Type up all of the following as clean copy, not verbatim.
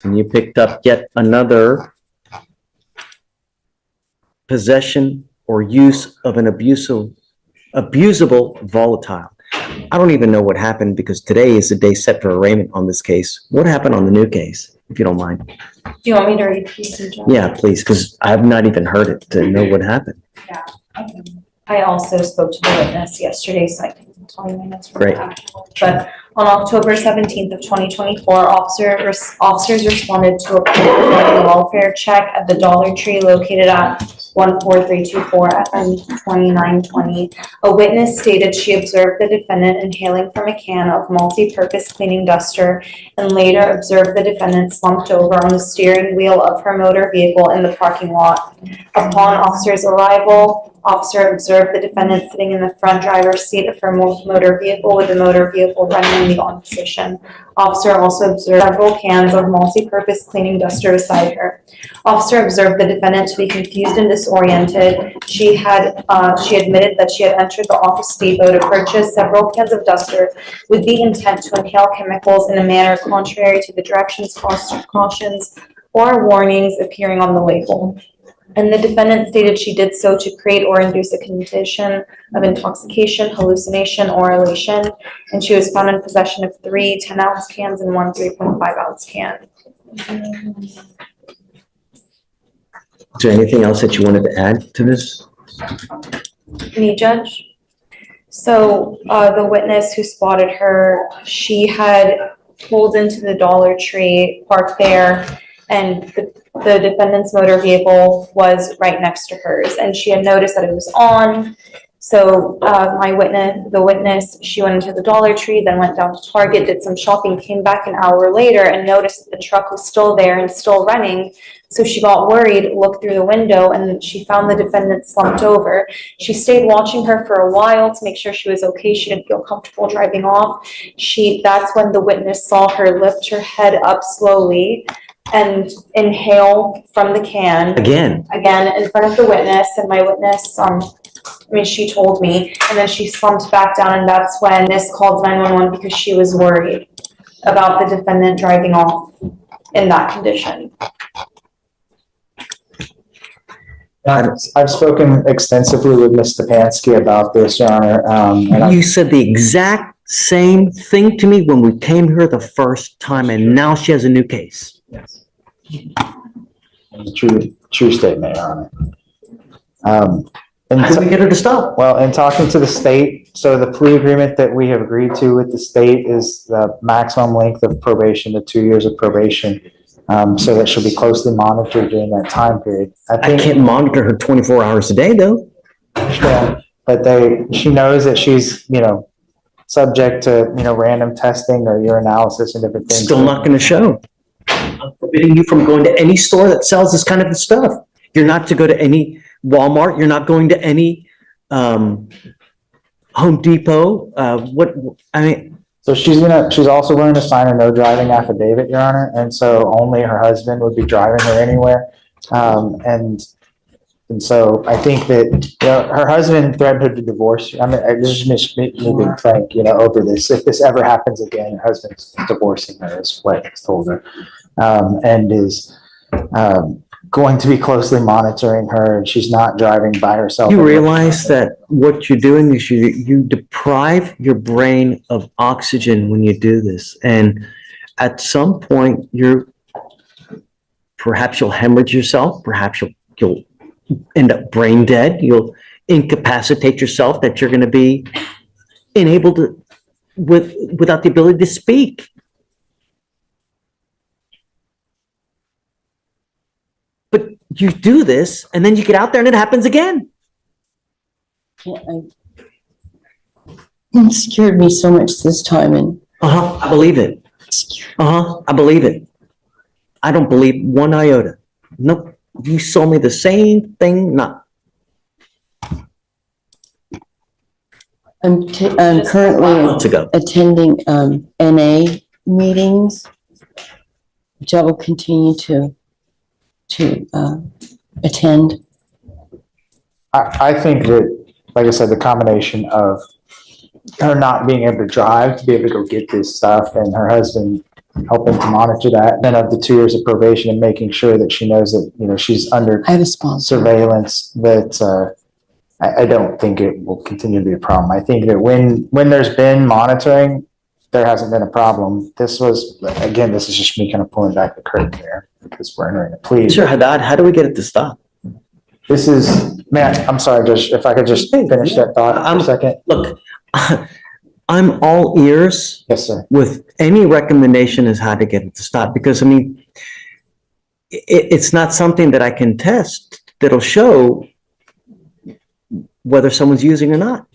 And you picked up yet another possession or use of an abusable volatile. I don't even know what happened because today is the day set for arraignment on this case. What happened on the new case, if you don't mind? Do you want me to repeat it, John? Yeah, please, because I've not even heard it to know what happened. Yeah. I also spoke to the witness yesterday, so I can tell you minutes from that. But on October 17th of 2024, officers responded to a public welfare check at the Dollar Tree located at 14324 FM 2920. A witness stated she observed the defendant inhaling from a can of multi-purpose cleaning duster and later observed the defendant slumped over on the steering wheel of her motor vehicle in the parking lot. Upon officers' arrival, officer observed the defendant sitting in the front driver's seat of her motor vehicle with the motor vehicle running in the on position. Officer also observed several cans of multi-purpose cleaning duster beside her. Officer observed the defendant to be confused and disoriented. She admitted that she had entered the office depot to purchase several cans of duster with the intent to inhale chemicals in a manner contrary to the directions, cautions, or warnings appearing on the label. And the defendant stated she did so to create or induce a condition of intoxication, hallucination, or elation. And she was found in possession of 3 10-ounce cans and 1 3.5-ounce can. Is there anything else that you wanted to add to this? Me, Judge? So the witness who spotted her, she had pulled into the Dollar Tree, parked there, and the defendant's motor vehicle was right next to hers, and she had noticed that it was on. So the witness, she went into the Dollar Tree, then went down to Target, did some shopping, came back an hour later and noticed that the truck was still there and still running. So she got worried, looked through the window, and she found the defendant slumped over. She stayed watching her for a while to make sure she was okay. She didn't feel comfortable driving off. That's when the witness saw her lift her head up slowly and inhale from the can. Again in front of the witness, and my witness, she told me, and then she slumped back down, and that's when this called 911 because she was worried about the defendant driving off in that condition. I've spoken extensively with Ms. Stepanski about this, Your Honor. And you said the exact same thing to me when we came here the first time, and now she has a new case. Yes. True statement, Your Honor. How do we get her to stop? Well, in talking to the state, so the plea agreement that we have agreed to with the state is the maximum length of probation to 2 years of probation. So that she'll be closely monitored during that time period. I can't monitor her 24 hours a day, though. Yeah, but she knows that she's, subject to, random testing or urinalysis and different things. Still not going to show. I'm forbidding you from going to any store that sells this kind of stuff. You're not to go to any Walmart. You're not going to any Home Depot. So she's also going to sign a no driving affidavit, Your Honor, and so only her husband would be driving her anywhere. And so I think that her husband threatened her to divorce. This is me being frank, over this. If this ever happens again, her husband's divorcing her, is what he's told her, and is going to be closely monitoring her, and she's not driving by herself. You realize that what you're doing is you deprive your brain of oxygen when you do this, and at some point perhaps you'll hemorrhage yourself, perhaps you'll end up brain dead, you'll incapacitate yourself, that you're going to be unable to without the ability to speak. But you do this, and then you get out there, and it happens again. It scared me so much this time, and I believe it. I believe it. I don't believe one iota. Nope. You sold me the same thing. I'm currently attending NA meetings, which I will continue to attend. I think that, like I said, the combination of her not being able to drive to be able to go get this stuff, and her husband helping to monitor that. Then of the 2 years of probation and making sure that she knows that, you know, she's under I have a sponsor. surveillance, that I don't think it will continue to be a problem. I think that when there's been monitoring, there hasn't been a problem. This was, again, this is just me kind of pulling back the curtain here because we're entering a plea. Sure, Haddad, how do we get it to stop? This is, man, I'm sorry, Judge, if I could just finish that thought for a second. Look, I'm all ears Yes, sir. with any recommendation as how to get it to stop, because I mean, it's not something that I can test that'll show whether someone's using or not.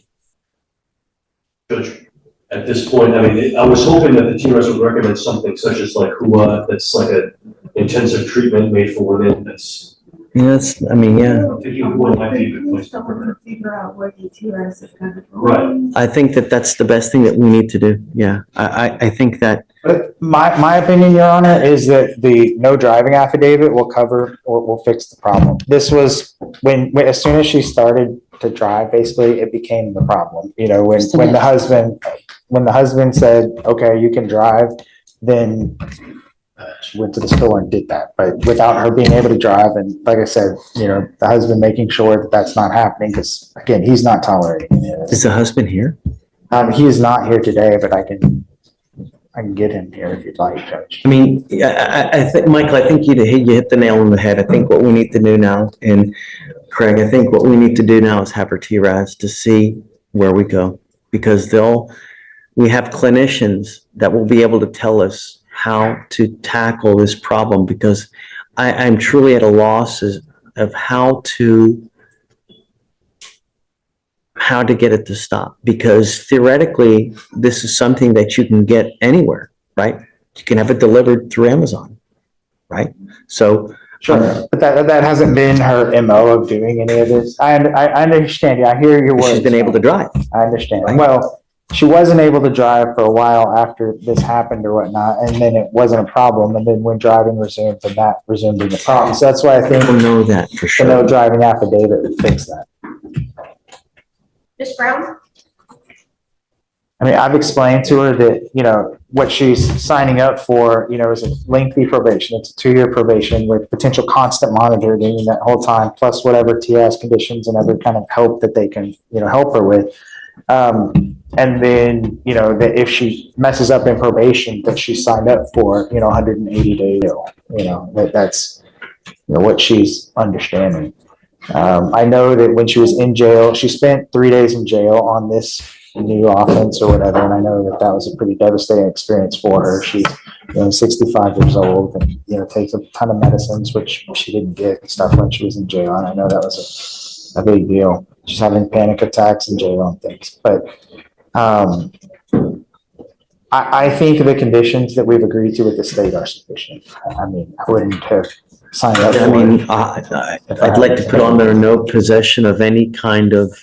Judge, at this point, I mean, I was hoping that the TRS would recommend something such as like HUA, that's like a intensive treatment made for women, that's, Yes, I mean, yeah, I'm thinking HUA might be a good place to put her. Figure out what the TRS is kind of. Right. I think that that's the best thing that we need to do. Yeah, I think that, But my opinion, Your Honor, is that the no driving affidavit will cover or will fix the problem. This was when as soon as she started to drive, basically, it became the problem. You know, when the husband said, okay, you can drive, then she went to the store and did that. But without her being able to drive, and like I said, you know, the husband making sure that that's not happening, because again, he's not tolerating any of is this. the husband here? He is not here today, but I can get him here if you'd like, Judge. I mean, I think, Michael, I think you hit the nail on the head. I think what we need to do now, and Craig, I think what we need to do now is have our TRAS to see where we go, because we have clinicians that will be able to tell us how to tackle this problem, because I'm truly at a loss of how to get it to stop, because theoretically this is something that you can get anywhere, right? You can have it delivered through Amazon, right? So Sure, but that hasn't been her MO of doing any of this. I understand you. I hear your words. she's been able to drive. I understand. Right. Well, she wasn't able to drive for a while after this happened or whatnot, and then it wasn't a problem. And then when driving resumed, then that resumed being a problem. So that's why I I think don't know that for the no sure. driving affidavit would fix that. Ms. Brown? I mean, I've explained to her that, you know, what she's signing up for, you know, is a lengthy probation. It's a 2-year probation with potential constant monitoring that whole time, plus whatever TS conditions and other kind of help that they can, you know, help her with. And then, you know, that if she messes up in probation, that she signed up for, you know, 180 day deal, you know, that's, you know, what she's understanding. I know that when she was in jail, she spent 3 days in jail on this new offense or whatever. And I know that that was a pretty devastating experience for her. She's, you know, 65 years old and, you know, takes a ton of medicines, which she didn't get and stuff when she was in jail. And I know that was a big deal. She's having panic attacks in jail and things. But I think the conditions that we've agreed to with the state are sufficient. I mean, I wouldn't have signed up I for mean, it. I'd like to put on there no possession of any kind of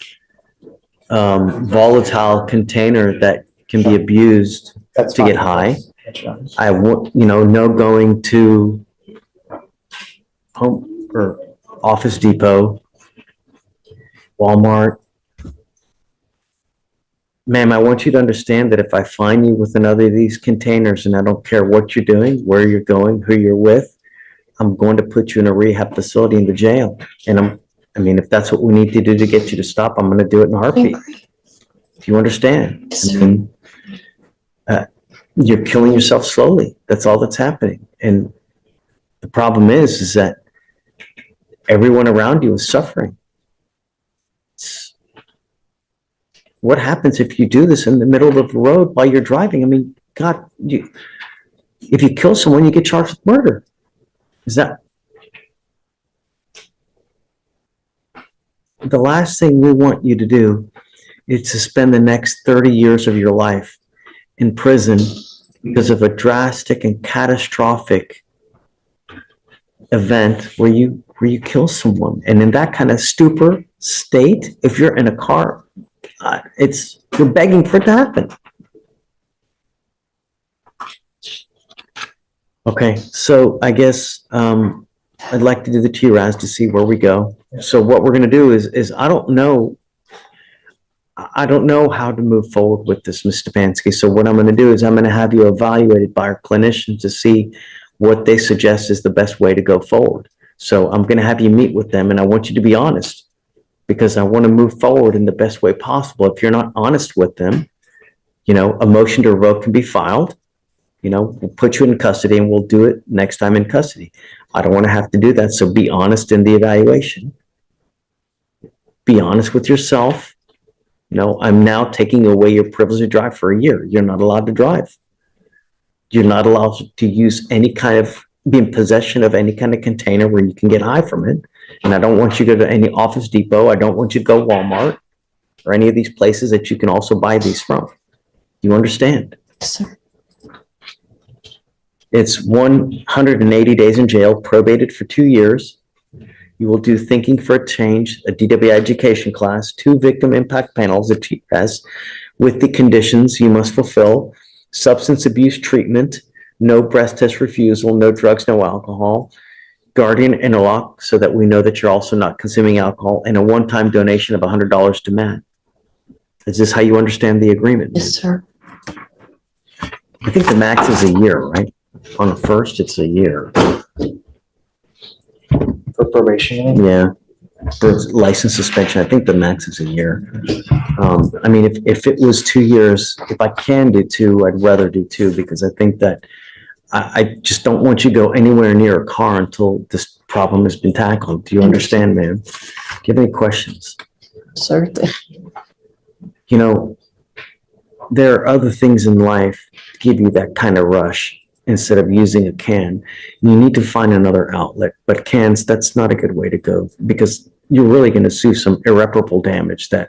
volatile container that can be abused That's to get fine. high. That's fine. I want, you know, no going to Home or Office Depot, Walmart. Ma'am, I want you to understand that if I find you with another of these containers, and I don't care what you're doing, where you're going, who you're with, I'm going to put you in a rehab facility in the jail. And I mean, if that's what we need to do to get you to stop, I'm going to do it in a heartbeat. Do you understand? I mean, you're killing yourself slowly. That's all that's happening. And the problem is that everyone around you is suffering. What happens if you do this in the middle of the road while you're driving? I mean, God, if you kill someone, you get charged with murder. Is that the last thing we want you to do is to spend the next 30 years of your life in prison because of a drastic and catastrophic event where you kill someone. And in that kind of stupor state, if you're in a car, you're begging for it to happen. Okay, so I guess I'd like to do the TRAS to see where we go. So what we're going to do is I don't know. I don't know how to move forward with this, Ms. Stefanski. So what I'm going to do is I'm going to have you evaluated by our clinicians to see what they suggest is the best way to go forward. So I'm going to have you meet with them, and I want you to be honest, because I want to move forward in the best way possible. If you're not honest with them, a motion to revoke can be filed. We'll put you in custody, and we'll do it next time in custody. I don't want to have to do that. So be honest in the evaluation. Be honest with yourself. I'm now taking away your privilege to drive for a year. You're not allowed to drive. You're not allowed to use be in possession of any kind of container where you can get high from it. And I don't want you to go to any Office Depot. I don't want you to go Walmart or any of these places that you can also buy these from. You understand? Sir. It's 180 days in jail, probated for 2 years. You will do thinking for a change, a DWI education class, 2 victim impact panels, a TPAS, with the conditions you must fulfill: substance abuse treatment, no breath test refusal, no drugs, no alcohol, guardian interlock so that we know that you're also not consuming alcohol, and a one-time donation of $100 to Matt. Is this how you understand the agreement? Yes, sir. I think the max is a year, right? On the first, it's a year. For probation, you mean? Yeah. For license suspension, I think the max is a year. I mean, if it was 2 years, if I can do 2, I'd rather do 2, because I think that I just don't want you to go anywhere near a car until this problem has been tackled. Do you understand, ma'am? Do you have any questions? Sir, There are other things in life to give you that kind of rush instead of using a can. You need to find another outlet, but cans, that's not a good way to go, because you're really going to sue some irreparable damage the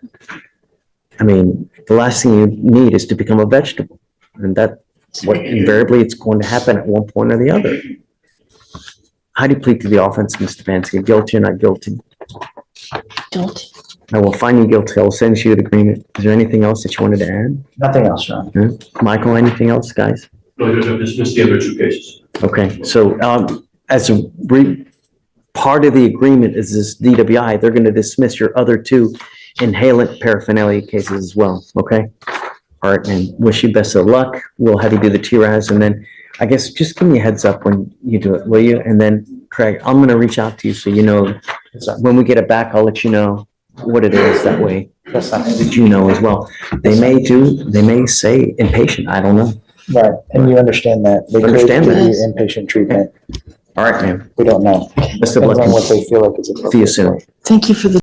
last thing you need is to become a vegetable. And that's what invariably it's going to happen at one point or the other. How do you plead to the offense, Mr. Stefanski? Guilty or not guilty? guilty. I will find you guilty. I'll send you an agreement. Is there anything else that you wanted to add? Nothing else, Your Honor. Michael, anything else, guys? No, just the other 2 cases. Okay, so as a part of the agreement is this DWI, they're going to dismiss your other 2 inhalant paraphernalia cases as well, okay? All right, and wish you best of luck. We'll have you do the TRAS, and then I guess just give me a heads up when you do it, will you? And then Craig, I'm going to reach out to you so when we get it back, I'll let you know what it is, that way Yes, sir. that you know as well. They may say inpatient, I don't know. Right, and you understand that. They could Understand give that. you inpatient treatment. All right, ma'am. We don't know. Best of Depends luck. on what they feel like is appropriate. See you soon. Thank you for the